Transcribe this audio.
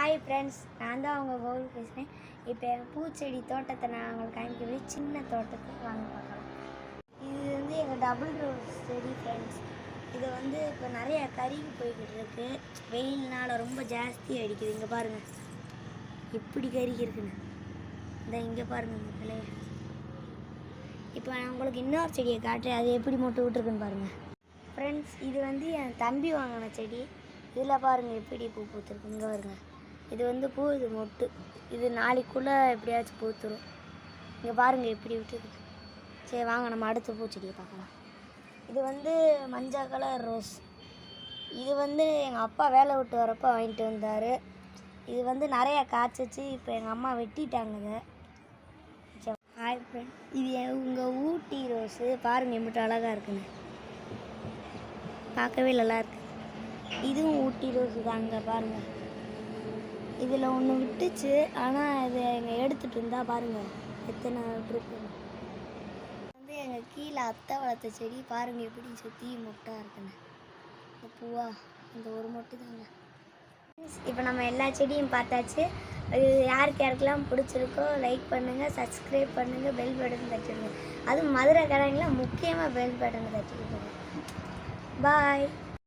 Hi friends, நான் தான் அவங்க கோவில் பேசுகிறேன். இப்போ எங்கள் பூச்செடி தோட்டத்தை நான் உங்களுக்கு காமிக்கிறது. சின்ன தோட்டத்தை வாங்க பார்க்கலாம். இது வந்து எங்கள் டபுள் ரோஸ் செடி ஃப்ரெண்ட்ஸ். இது வந்து இப்போ நிறைய கருகி போய்கிட்டு இருக்குது. வெயில்னால் ரொம்ப ஜாஸ்தி அடிக்குது. இங்கே பாருங்கள் எப்படி கருகி இருக்குன்னு. இந்த இங்கே பாருங்கள் இந்த கிளைய. இப்போ நான் உங்களுக்கு இன்னொரு செடியை காட்டுறேன், அது எப்படி மொட்டு விட்டுருக்குன்னு பாருங்கள் ஃப்ரெண்ட்ஸ். இது வந்து என் தம்பி வாங்கின செடி. இதில் பாருங்கள் எப்படி பூ பூத்துருக்கு. இங்கே பாருங்கள், இது வந்து பூ, இது மொட்டு. இது நாளைக்குள்ளே எப்படியாச்சும் பூத்துரும். இங்கே பாருங்கள் எப்படி விட்டுருக்கு. சரி வாங்க நம்ம அடுத்த பூச்செடியை பார்க்கலாம். இது வந்து மஞ்சள் கலர் ரோஸ். இது வந்து எங்கள் அப்பா வேலை விட்டு வரப்போ வாங்கிட்டு வந்தார். இது வந்து நிறையா காய்ச்சிச்சு. இப்போ எங்கள் அம்மா வெட்டிட்டாங்க இதை. சரி ஹாய் ஃப்ரெண்ட், இது உங்கள் ஊட்டி ரோஸு. பாருங்கள் எப்படி அழகாக இருக்குன்னு, பார்க்கவே நல்லா இருக்குது. இதுவும் ஊட்டி ரோஸு தாங்க. பாருங்கள் இதில் ஒன்று விட்டுச்சு, ஆனால் இது எங்கள் எடுத்துகிட்டு இருந்தால் பாருங்கள் எத்தனை விட்டுருக்கு. வந்து எங்கள் கீழே அத்தை வளர்த்த செடி. பாருங்கள் எப்படி சுற்றி மொட்டாக இருக்குன்னு. இந்த பூவா இந்த ஒரு மொட்டு தாங்க. இப்போ நம்ம எல்லா செடியும் பார்த்தாச்சு. அது யாருக்கெல்லாம் பிடிச்சிருக்கோ லைக் பண்ணுங்கள், சப்ஸ்கிரைப் பண்ணுங்கள், பெல் பட்டன் தட்டிடுங்க. அதுவும் மதுரை கடைங்களில் முக்கியமாக பெல் பட்டன் தட்டிடுங்க. பாய்.